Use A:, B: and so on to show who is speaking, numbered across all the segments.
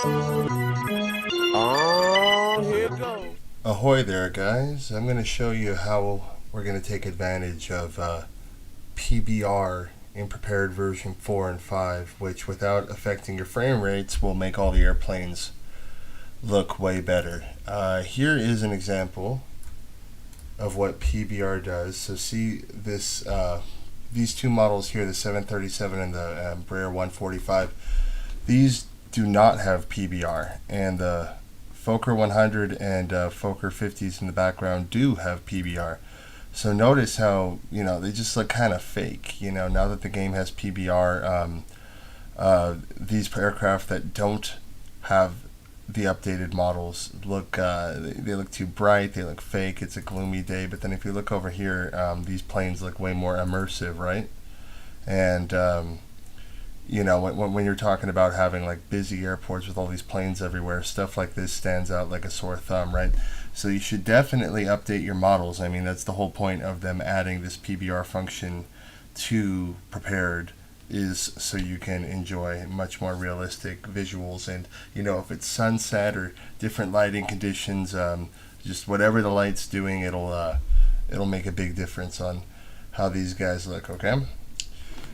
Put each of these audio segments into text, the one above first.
A: Oh, here it goes.
B: Ahoy there, guys. I'm going to show you how we're going to take advantage of PBR in prepared version 4 and 5, which without affecting your frame rates will make all the airplanes look way better. Here is an example of what PBR does. So see this, these two models here, the 737 and the Embraer 145, these do not have PBR, and the Fokker 100 and Fokker 50s in the background do have PBR. So notice how, they just look kind of fake. Now that the game has PBR, these aircraft that don't have the updated models look, they look too bright, they look fake, it's a gloomy day. But then if you look over here, these planes look way more immersive, right? And when you're talking about having like busy airports with all these planes everywhere, stuff like this stands out like a sore thumb, right? So you should definitely update your models. I mean, that's the whole point of them adding this PBR function to prepared, is so you can enjoy much more realistic visuals. And if it's sunset or different lighting conditions, just whatever the light's doing, it'll make a big difference on how these guys look. Okay.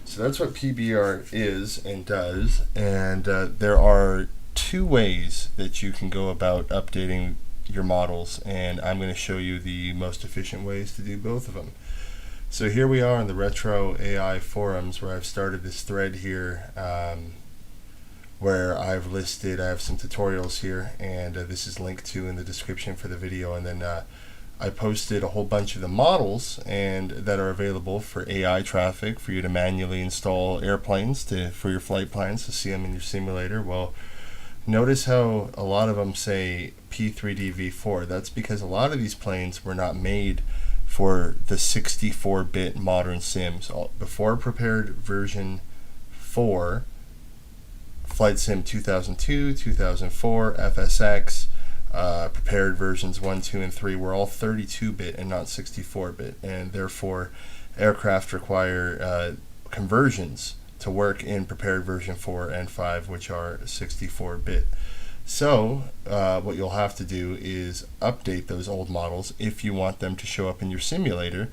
B: So that's what PBR is and does, and there are two ways that you can go about updating your models, and I'm going to show you the most efficient ways to do both of them. So here we are on the Retro AI forums, where I've started this thread here, where I have some tutorials here, and this is linked to in the description for the video, and then I posted a whole bunch of the models and that are available for AI traffic for you to manually install airplanes for your flight plans to see them in your simulator. Well, notice how a lot of them say P3D V4. That's because a lot of these planes were not made for the 64-bit modern sims. Before prepared version 4, Flight Sim 2002, 2004, FSX, prepared versions 1, 2, and 3 were all 32-bit and not 64-bit, and therefore aircraft require conversions to work in prepared version 4 and 5, which are 64-bit. So what you'll have to do is update those old models if you want them to show up in your simulator,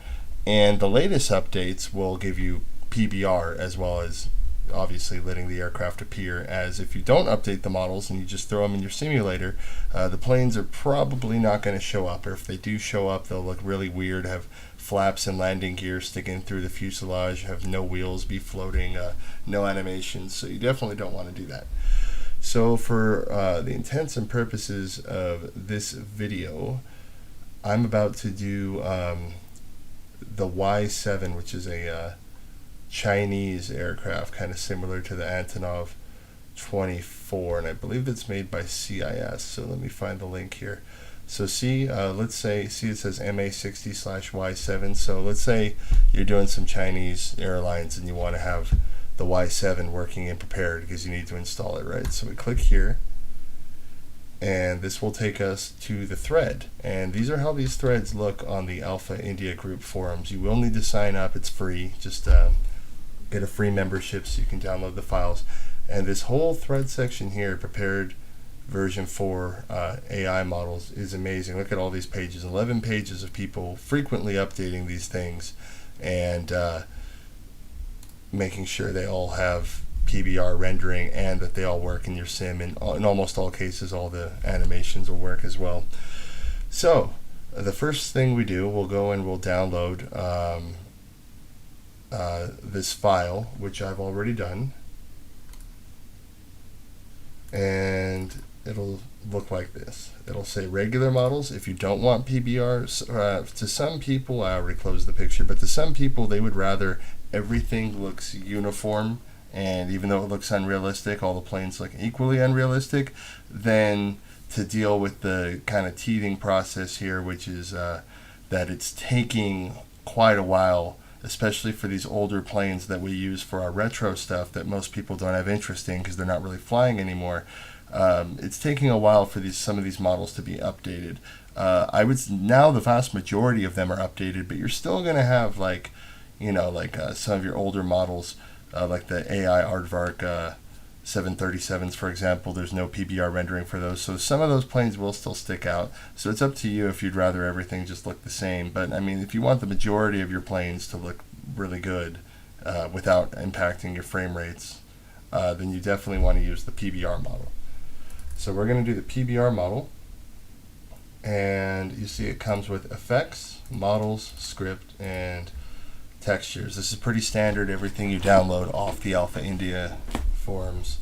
B: and the latest updates will give you PBR, as well as obviously letting the aircraft appear. As if you don't update the models and you just throw them in your simulator, the planes are probably not going to show up, or if they do show up, they'll look really weird, have flaps and landing gear sticking through the fuselage, have no wheels, be floating, no animations. So you definitely don't want to do that. So for the intents and purposes of this video, I'm about to do the Y7, which is a Chinese aircraft, kind of similar to the Antonov 24, and I believe it's made by CIS. So let me find the link here. So let's say, it says MA60/Y7. So let's say you're doing some Chinese airlines and you want to have the Y7 working and prepared because you need to install it, right? So we click here, and this will take us to the thread. And these are how these threads look on the Alpha India Group forums. You will need to sign up. It's free. Just get a free membership so you can download the files. And this whole thread section here, prepared version 4 AI models, is amazing. Look at all these pages, 11 pages of people frequently updating these things and making sure they all have PBR rendering and that they all work in your sim. In almost all cases, all the animations will work as well. So the first thing we do, we'll go and we'll download this file, which I've already done, and it'll look like this. It'll say regular models. If you don't want PBR, to some people, I already closed the picture, but to some people, they would rather everything looks uniform, and even though it looks unrealistic, all the planes look equally unrealistic, then to deal with the kind of teething process here, which is that it's taking quite a while, especially for these older planes that we use for our retro stuff that most people don't have interest in because they're not really flying anymore. It's taking a while for some of these models to be updated. Now the vast majority of them are updated, but you're still going to have some of your older models, like the AI Aardvark 737s, for example, there's no PBR rendering for those. So some of those planes will still stick out. So it's up to you if you'd rather everything just look the same. But I mean, if you want the majority of your planes to look really good without impacting your frame rates, then you definitely want to use the PBR model. So we're going to do the PBR model. And you see it comes with effects, models, script, and textures. This is pretty standard. Everything you download off the Alpha India forums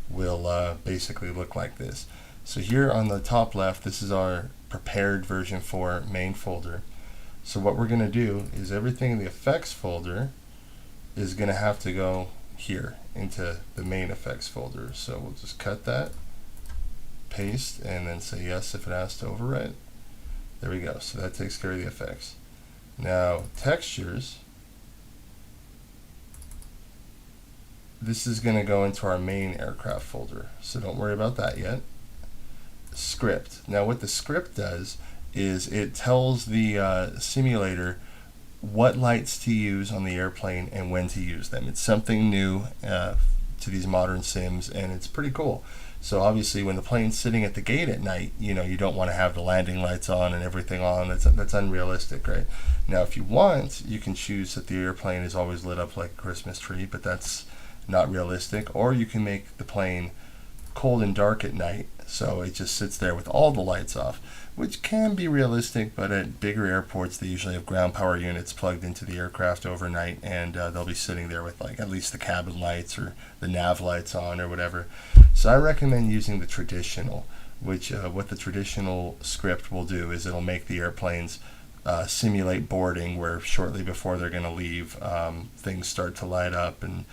B: will basically look like this. So here on the top left, this is our prepared version 4 main folder. So what we're going to do is everything in the effects folder is going to have to go here into the main effects folder. So we'll just cut that, paste, and then say yes if it has to overwrite. There we go. So that takes care of the effects. Now textures, this is going to go into our main aircraft folder, so don't worry about that yet. Script. Now what the script does is it tells the simulator what lights to use on the airplane and when to use them. It's something new to these modern sims, and it's pretty cool. So obviously when the plane's sitting at the gate at night, you know, you don't want to have the landing lights on and everything on. That's unrealistic, right? Now if you want, you can choose that the airplane is always lit up like a Christmas tree, but that's not realistic. Or you can make the plane cold and dark at night, so it just sits there with all the lights off, which can be realistic, but at bigger airports they usually have ground power units plugged into the aircraft overnight, and they'll be sitting there with like at least the cabin lights or the nav lights on or whatever. So I recommend using the traditional, which what the traditional script will do is it'll make the airplanes simulate boarding, where shortly before they're going to leave, things start to light up, and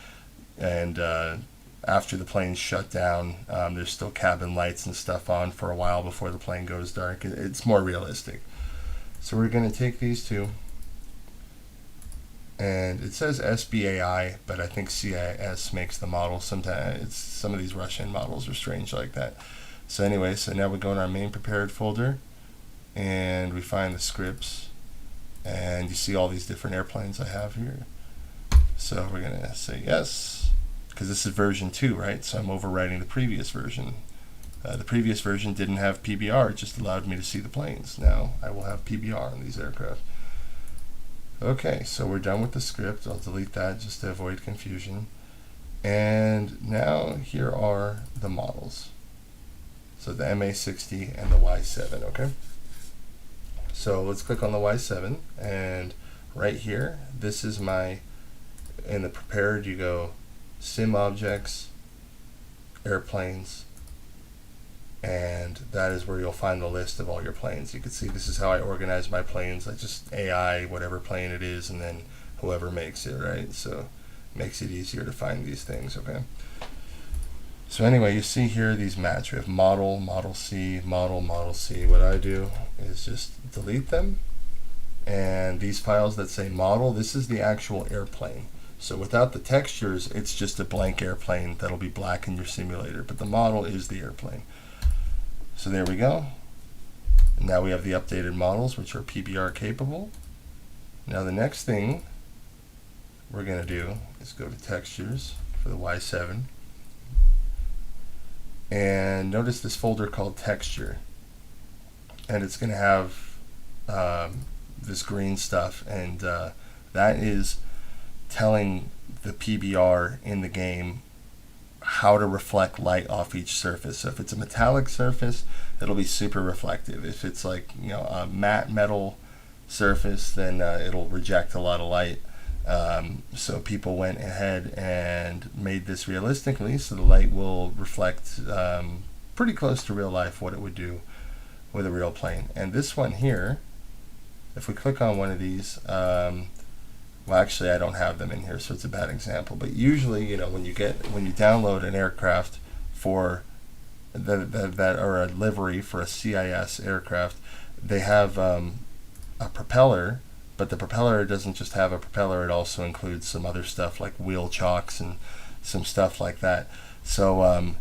B: after the plane's shut down, there's still cabin lights and stuff on for a while before the plane goes dark. It's more realistic. So we're going to take these two, and it says SBAI, but I think CIS makes the model. Sometimes some of these Russian models are strange like that. So anyway, so now we go in our main prepared folder, and we find the scripts, and you see all these different airplanes I have here. So we're going to say yes, because this is version 2, right? So I'm overwriting the previous version. The previous version didn't have PBR, it just allowed me to see the planes. Now I will have PBR on these aircraft. Okay, so we're done with the script. I'll delete that just to avoid confusion. And now here are the models. So the MA60 and the Y7, okay? So let's click on the Y7, and right here, this is my, in the prepared, you go sim objects, airplanes, and that is where you'll find the list of all your planes. You can see this is how I organize my planes. I just AI whatever plane it is, and then whoever makes it, right? So it makes it easier to find these things, okay? So anyway, you see here these match. We have model, model C, model, model C. What I do is just delete them, and these files that say model, this is the actual airplane. So without the textures, it's just a blank airplane that'll be black in your simulator, but the model is the airplane. So there we go. Now we have the updated models, which are PBR capable. Now the next thing we're going to do is go to textures for the Y7. And notice this folder called texture. And it's going to have this green stuff, and that is telling the PBR in the game how to reflect light off each surface. So if it's a metallic surface, it'll be super reflective. If it's like, you know, a matte metal surface, then it'll reject a lot of light. So people went ahead and made this realistically, so the light will reflect pretty close to real life what it would do with a real plane. And this one here, if we click on one of these, well, actually I don't have them in here, so it's a bad example, but usually, you know, when you download an aircraft for that or a livery for a CIS aircraft, they have a propeller, but the propeller doesn't just have a propeller, it also includes some other stuff like wheel chocks and some stuff like that. So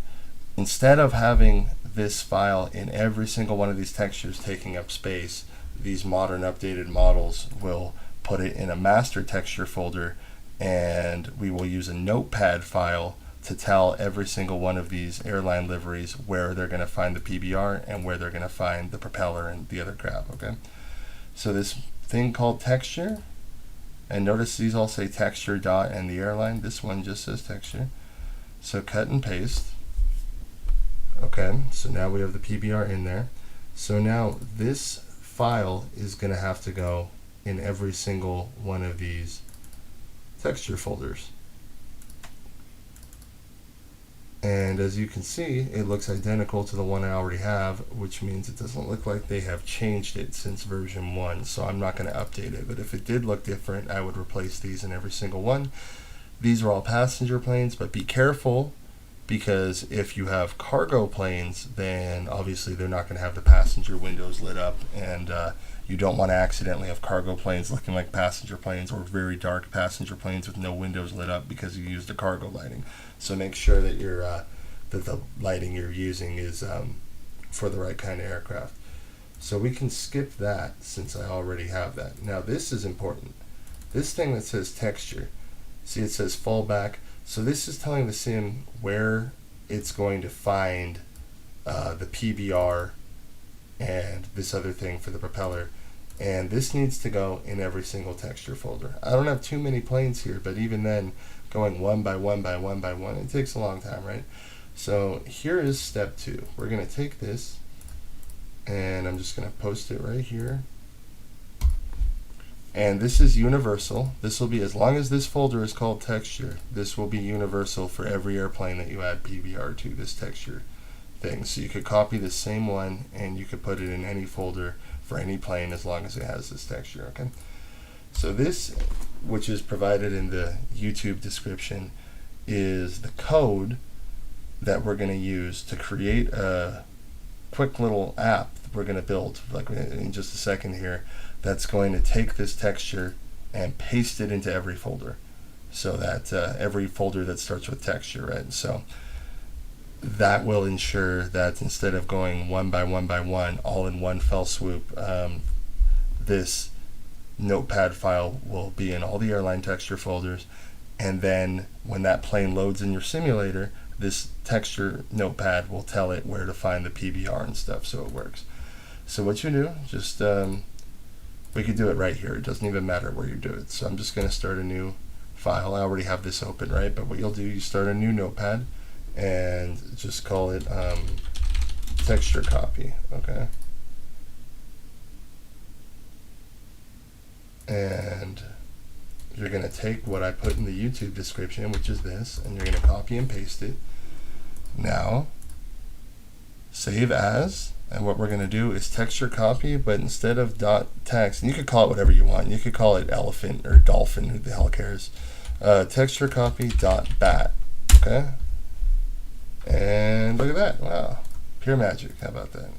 B: instead of having this file in every single one of these textures taking up space, these modern updated models will put it in a master texture folder, and we will use a notepad file to tell every single one of these airline liveries where they're going to find the PBR and where they're going to find the propeller and the other crap, okay? So this thing called texture, and notice these all say texture dot and the airline. This one just says texture. So cut and paste. Okay, so now we have the PBR in there. So now this file is going to have to go in every single one of these texture folders. And as you can see, it looks identical to the one I already have, which means it doesn't look like they have changed it since version 1. So I'm not going to update it. But if it did look different, I would replace these in every single one. These are all passenger planes, but be careful, because if you have cargo planes, then obviously they're not going to have the passenger windows lit up, and you don't want to accidentally have cargo planes looking like passenger planes, or very dark passenger planes with no windows lit up because you used the cargo lighting. So make sure that that the lighting you're using is for the right kind of aircraft. So we can skip that since I already have that. Now this is important. This thing that says texture, see, it says fallback. So this is telling the sim where it's going to find the PBR and this other thing for the propeller. And this needs to go in every single texture folder. I don't have too many planes here, but even then, going one by one by one by one, it takes a long time, right? So here is step 2. We're going to take this, and I'm just going to post it right here. And this is universal. This will be, as long as this folder is called texture, this will be universal for every airplane that you add PBR to, this texture thing. So you could copy the same one and you could put it in any folder for any plane as long as it has this texture, okay? So this, which is provided in the YouTube description, is the code that we're going to use to create a quick little app that we're going to build, like in just a second here, that's going to take this texture and paste it into every folder, so that every folder that starts with texture, right? So that will ensure that instead of going one by one, all in one fell swoop, this notepad file will be in all the airline texture folders, and then when that plane loads in your simulator, this texture notepad will tell it where to find the PBR and stuff, so it works. So what you do, just we could do it right here. It doesn't even matter where you do it. So I'm just going to start a new file. I already have this open, right? But what you'll do, you start a new notepad and just call it texture copy, okay? And you're going to take what I put in the YouTube description, which is this, and you're going to copy and paste it. Now, save as, and what we're going to do is texture copy, but instead of .text, and you could call it whatever you want. You could call it elephant or dolphin, who the hell cares? Texture copy .bat, okay? And look at that, wow, pure magic, how about that?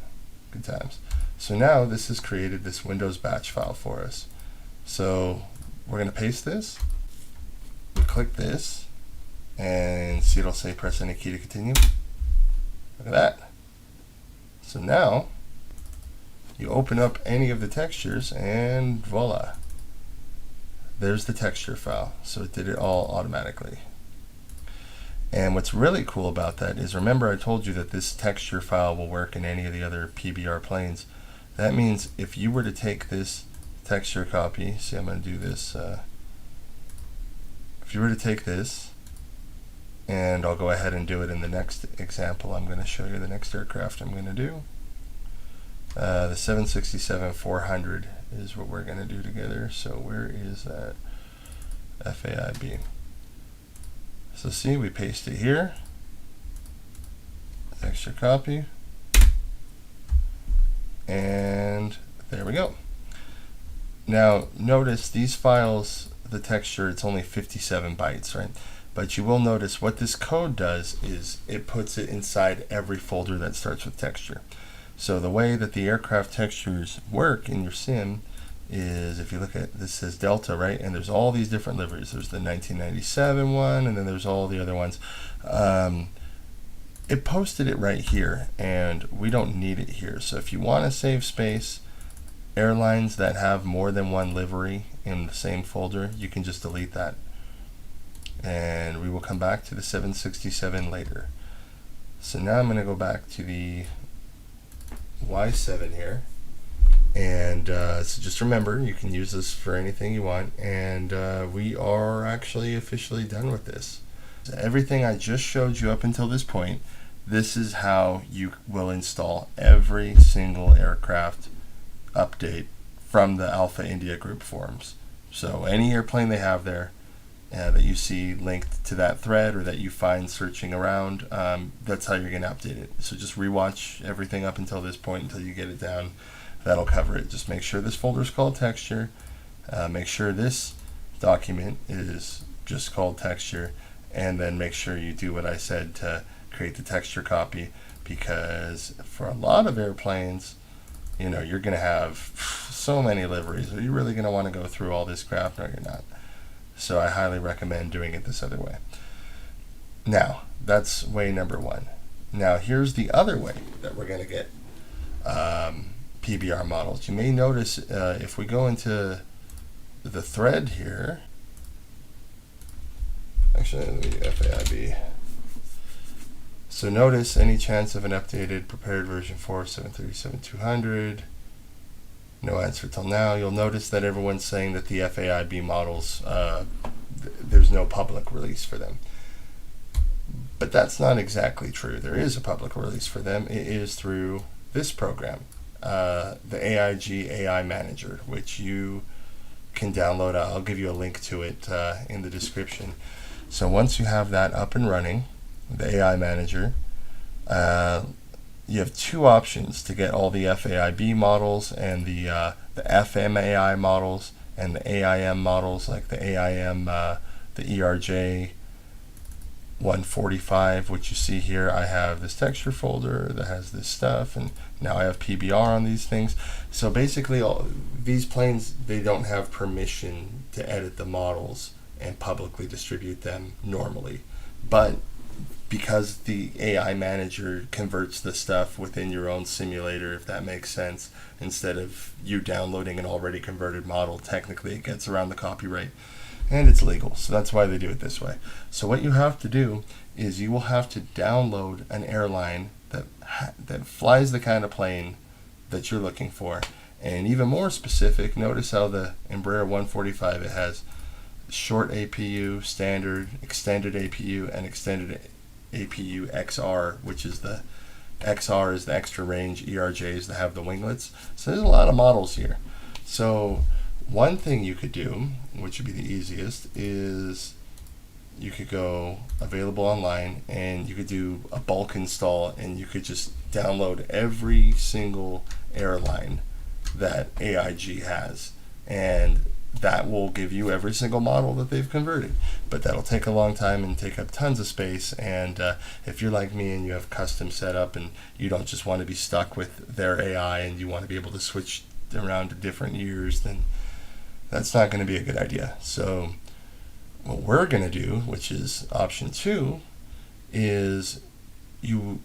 B: Good times. So now this has created this Windows batch file for us. So we're going to paste this, we click this, and see it'll say press any key to continue. Look at that. So now you open up any of the textures and voila, there's the texture file. So it did it all automatically. And what's really cool about that is, remember I told you that this texture file will work in any of the other PBR planes. That means if you were to take this texture copy, see, I'm going to do this, if you were to take this, and I'll go ahead and do it in the next example, I'm going to show you the next aircraft I'm going to do. The 767-400 is what we're going to do together. So where is that? FAIB. So see, we paste it here, texture copy, and there we go. Now notice these files, the texture, it's only 57 bytes, right? But you will notice what this code does is it puts it inside every folder that starts with texture. So the way that the aircraft textures work in your sim is, if you look at this, says Delta, right? And there's all these different liveries. There's the 1997 one, and then there's all the other ones. It posted it right here, and we don't need it here. So if you want to save space, airlines that have more than one livery in the same folder, you can just delete that. and we will come back to the 767 later. So now I'm going to go back to the Y7 here, and so just remember, you can use this for anything you want, and we are actually officially done with this. So everything I just showed you up until this point, this is how you will install every single aircraft update from the Alpha India Group forums. So any airplane they have there that you see linked to that thread or that you find searching around, that's how you're going to update it. So just rewatch everything up until this point until you get it down. That'll cover it. Just make sure this folder is called texture. Make sure this document is just called texture, and then make sure you do what I said to create the texture copy, because for a lot of airplanes, you're going to have so many liveries. Are you really going to want to go through all this crap? No, you're not. So I highly recommend doing it this other way. Now, that's way number one. Now, here's the other way that we're going to get PBR models. You may notice if we go into the thread here, actually, the FAIB. So notice any chance of an updated prepared version 4 737-200. No answer till now. You'll notice that everyone's saying that the FAIB models, there's no public release for them. But that's not exactly true. There is a public release for them. It is through this program, the AIG AI Manager, which you can download. I'll give you a link to it in the description. So once you have that up and running, the AI Manager, you have two options to get all the FAIB models and the FMAI models and the AIM models, like the AIM, the ERJ 145, which you see here. I have this texture folder that has this stuff, and now I have PBR on these things. So basically, these planes, they don't have permission to edit the models and publicly distribute them normally. But because the AI Manager converts the stuff within your own simulator, if that makes sense, instead of you downloading an already converted model, technically it gets around the copyright, and it's legal. So that's why they do it this way. So what you have to do is you will have to download an airline that flies the kind of plane that you're looking for. And even more specific, notice how the Embraer 145, it has short APU, standard, extended APU, and extended APU XR, which is the XR is the extra range, ERJs that have the winglets. So there's a lot of models here. So one thing you could do, which would be the easiest, is you could go available online and you could do a bulk install, and you could just download every single airline that AIG has, and that will give you every single model that they've converted. But that'll take a long time and take up tons of space, and if you're like me and you have custom setup and you don't just want to be stuck with their AI and you want to be able to switch around to different years, then that's not going to be a good idea. So what we're going to do, which is option 2, is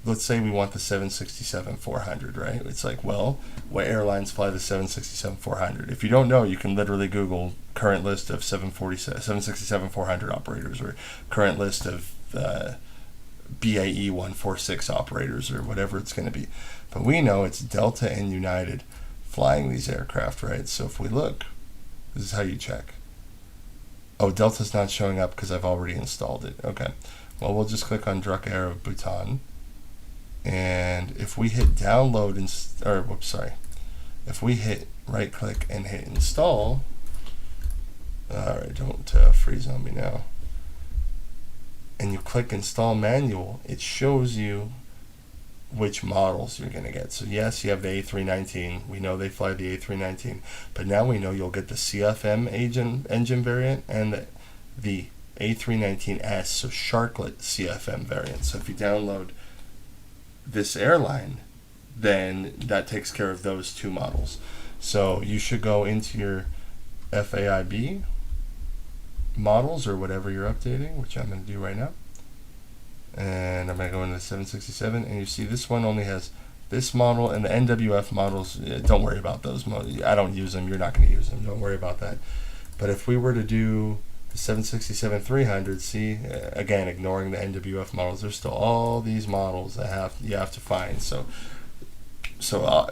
B: let's say we want the 767-400, right? It's like, well, what airlines fly the 767-400? If you don't know, you can literally Google current list of 767-400 operators, or current list of BAE 146 operators, or whatever it's going to be. But we know it's Delta and United flying these aircraft, right? So if we look, this is how you check. Oh, Delta's not showing up because I've already installed it. Okay. Well, we'll just click on Druk Air of Bhutan, and if we hit download, if we hit right click and hit install, alright, don't freeze on me now, and you click install manual, it shows you which models you're going to get. So yes, you have the A319. We know they fly the A319, but now we know you'll get the CFM engine variant and the A319S, so Sharklet CFM variant. So if you download this airline, then that takes care of those two models. So you should go into your FAIB models or whatever you're updating, which I'm going to do right now. And I'm going to go into the 767, and you see this one only has this model, and the NWF models, don't worry about those models. I don't use them. You're not going to use them. Don't worry about that. But if we were to do The 767-300, see, again, ignoring the NWF models, there's still all these models that you have to find. So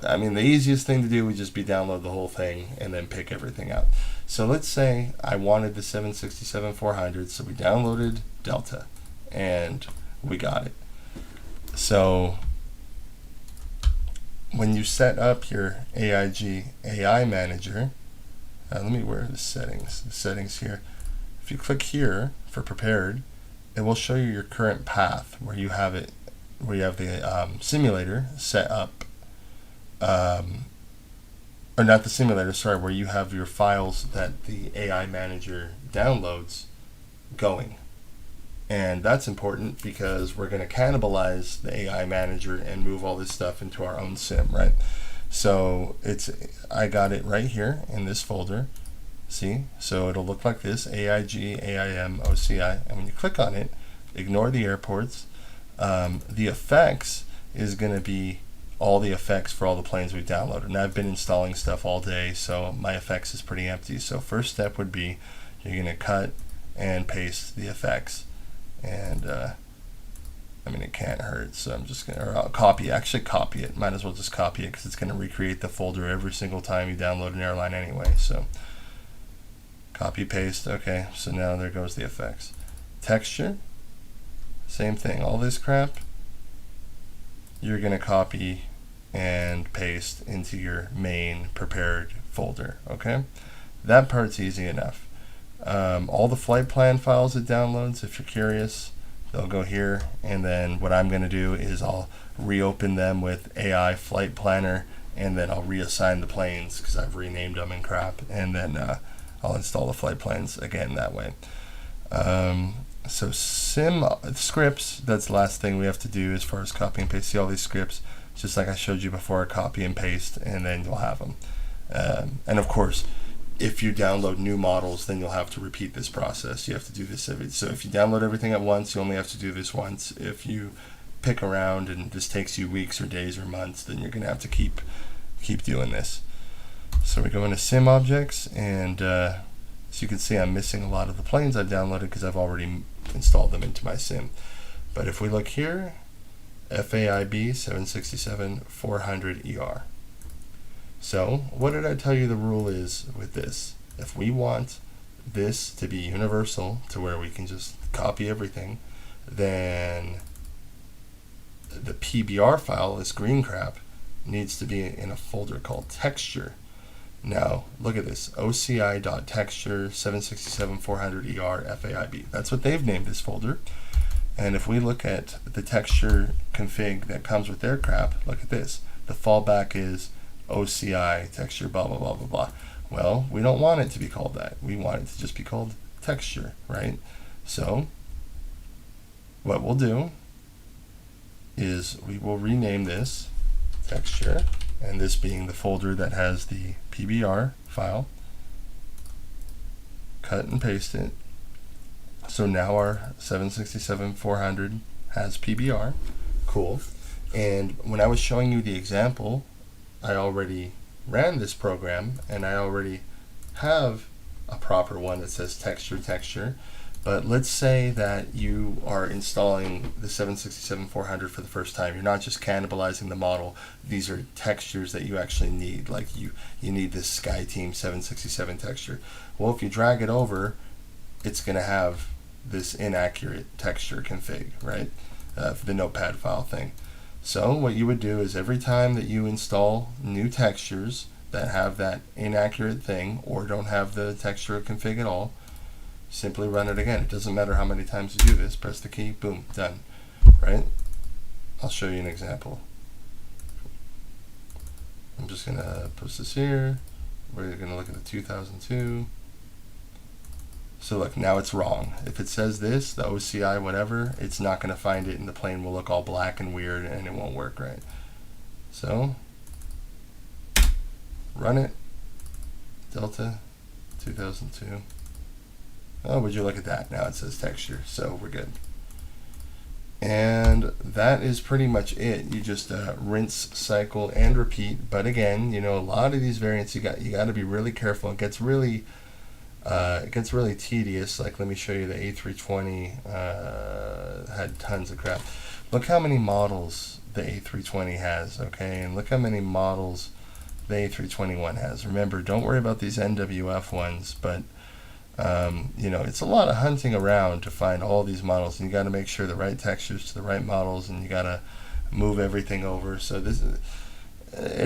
B: I mean, the easiest thing to do would just be download the whole thing and then pick everything out. So let's say I wanted the 767-400, so we downloaded Delta, and we got it. So when you set up your AIG AI Manager, let me, where are the settings? The settings here. If you click here for prepared, it will show you your current path where you have it, where you have the simulator set up, or not the simulator, sorry, where you have your files that the AI Manager downloads going. And that's important because we're going to cannibalize the AI Manager and move all this stuff into our own sim, right? So I got it right here in this folder. See, so it'll look like this: AIG, AIM, OCI. And when you click on it, ignore the airports. The effects is going to be all the effects for all the planes we've downloaded. And I've been installing stuff all day, so my effects is pretty empty. So first step would be you're going to cut and paste the effects. And I mean, it can't hurt, so I'm just going to, or I'll copy it. Might as well just copy it because it's going to recreate the folder every single time you download an airline anyway. So copy, paste. Okay, so now there goes the effects. Texture, same thing. All this crap, you're going to copy and paste into your main prepared folder. Okay, that part's easy enough. All the flight plan files it downloads, if you're curious, they'll go here, and then what I'm going to do is I'll reopen them with AI Flight Planner, and then I'll reassign the planes because I've renamed them and crap, and then I'll install the flight plans again that way. So sim scripts, that's the last thing we have to do as far as copy and paste. See all these scripts, just like I showed you before, copy and paste, and then you'll have them. And of course, if you download new models, then you'll have to repeat this process. You have to do this so if you download everything at once, you only have to do this once. If you pick around and this takes you weeks or days or months, then you're going to have to keep doing this. So we go into sim objects, and as you can see, I'm missing a lot of the planes I've downloaded because I've already installed them into my sim. But if we look here, FAIB 767-400ER. So what did I tell you the rule is with this? If we want this to be universal to where we can just copy everything, then the PBR file, this green crap, needs to be in a folder called texture. Now look at this, OCI.texture 767-400ER FAIB. That's what they've named this folder. And if we look at the texture config that comes with their crap, look at this. The fallback is OCI texture blah blah blah blah blah. Well, we don't want it to be called that. We want it to just be called texture, right? So what we'll do is we will rename this texture, and this being the folder that has the PBR file. Cut and paste it. So now our 767-400 has PBR. Cool. And when I was showing you the example, I already ran this program, and I already have a proper one that says texture. But let's say that you are installing the 767-400 for the first time. You're not just cannibalizing the model. These are textures that you actually need. Like you need this SkyTeam 767 texture. Well, if you drag it over, it's going to have this inaccurate texture config, right? The notepad file thing. So what you would do is every time that you install new textures that have that inaccurate thing or don't have the texture config at all, simply run it again. It doesn't matter how many times you do this. Press the key, boom, done, right? I'll show you an example. I'm just going to post this here. We're going to look at the 2002. So look, now it's wrong. If it says this, the OCI whatever, it's not going to find it, and the plane will look all black and weird, and it won't work right. So run it, Delta 2002. Oh, would you look at that? Now it says texture, so we're good. And that is pretty much it. You just rinse, cycle, and repeat. But again, you know, a lot of these variants, you got to be really careful. It gets really It gets really tedious. Like, let me show you the A320 had tons of crap. Look how many models the A320 has, okay? And look how many models the A321 has. Remember, don't worry about these NWF ones, but you know, it's a lot of hunting around to find all these models, and you got to make sure the right textures to the right models, and you got to move everything over. So it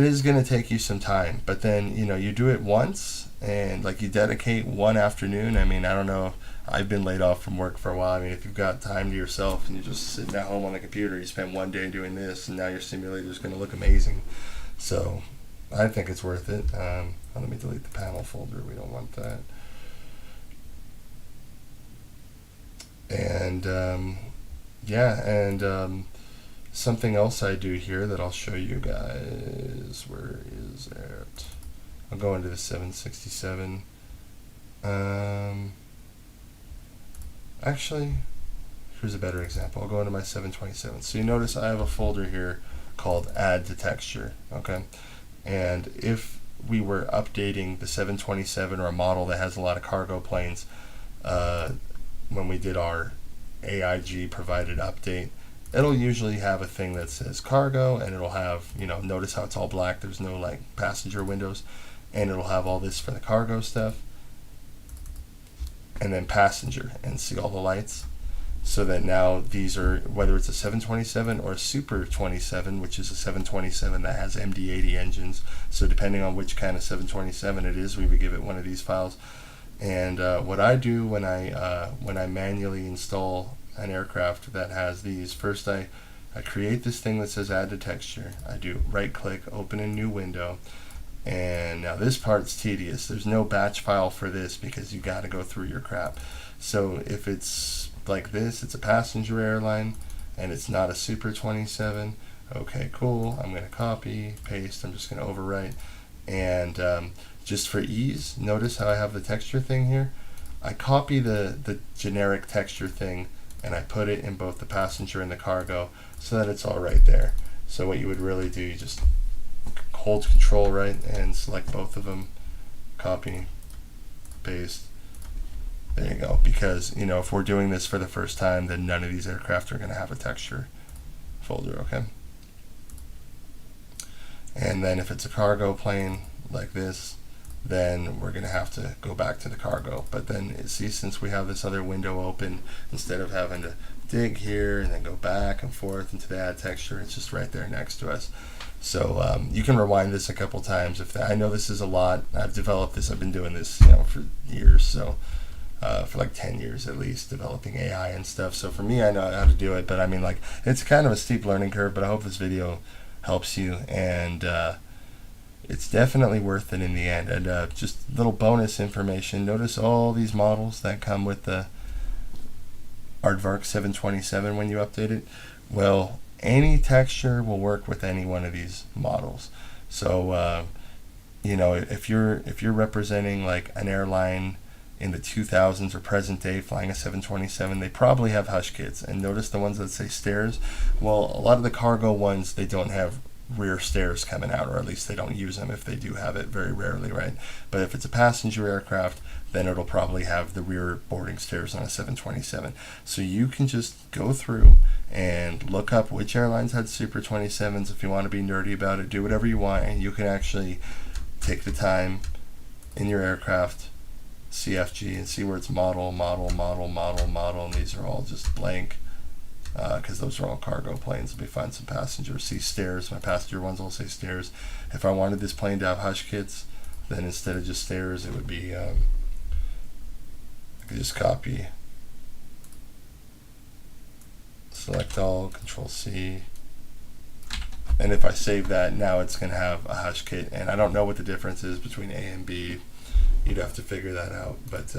B: is going to take you some time, but then, you know, you do it once, and like you dedicate one afternoon. I mean, I don't know, I've been laid off from work for a while. I mean, if you've got time to yourself and you're just sitting at home on the computer, you spend one day doing this, and now your simulator is going to look amazing. So I think it's worth it. Let me delete the panel folder, we don't want that. And yeah, and something else I do here that I'll show you guys. Where is it? I'll go into the 767. Actually, here's a better example. I'll go into my 727. So you notice I have a folder here called Add to Texture. Okay, and if we were updating the 727 or a model that has a lot of cargo planes, when we did our AIG provided update, it'll usually have a thing that says cargo, and it'll have, you know, notice how it's all black, there's no like passenger windows, and it'll have all this for the cargo stuff, and then passenger, and see all the lights. So that now these are, whether it's a 727 or a Super 27, which is a 727 that has MD-80 engines, so depending on which kind of 727 it is, we would give it one of these files. And what I do when I manually install an aircraft that has these, first I create this thing that says Add to Texture. I do right click, open a new window, and now this part's tedious. There's no batch file for this because you got to go through your crap. So if it's like this, it's a passenger airline and it's not a Super 27. Okay, cool. I'm going to copy, paste. I'm just going to overwrite, and just for ease, notice how I have the texture thing here. I copy the generic texture thing and I put it in both the passenger and the cargo so that it's all right there. So what you would really do, you just hold Control right and select both of them, copy, paste. There you go. Because, you know, if we're doing this for the first time, then none of these aircraft are going to have a texture folder, okay? And then if it's a cargo plane like this, then we're going to have to go back to the cargo. But then, see, since we have this other window open, instead of having to dig here and then go back and forth into the add texture, it's just right there next to us. So you can rewind this a couple times. I know this is a lot. I've developed this. I've been doing this, you know, for years. So for like 10 years at least, developing AI and stuff. So for me, I know how to do it. But I mean, like, it's kind of a steep learning curve. But I hope this video helps you, and it's definitely worth it in the end. And just little bonus information, notice all these models that come with the Aardvark 727 when you update it. Well, any texture will work with any one of these models. So you know, if you're representing like an airline in the 2000s or present day flying a 727, they probably have hush kits. And notice the ones that say stairs. Well, a lot of the cargo ones, they don't have rear stairs coming out, or at least they don't use them. If they do have it, very rarely, right? But if it's a passenger aircraft, then it'll probably have the rear boarding stairs on a 727. So you can just go through and look up which airlines had Super 27s. If you want to be nerdy about it, do whatever you want, and you can actually take the time in your aircraft, CFG, and see where it's model, and these are all just blank, because those are all cargo planes. Let me find some passengers. See stairs. My passenger ones all say stairs. If I wanted this plane to have hush kits, then instead of just stairs, it would be, I could just copy, select all, Control C, and if I save that, now it's going to have a hush kit. And I don't know what the difference is between A and B. You'd have to figure that out. But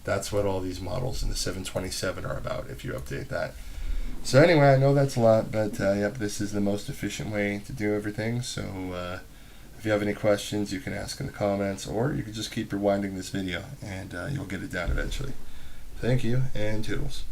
B: that's what all these models in the 727 are about if you update that. So anyway, I know that's a lot, but yep, this is the most efficient way to do everything. So if you have any questions, you can ask in the comments, or you can just keep rewinding this video and you'll get it down eventually. Thank you, and toodles.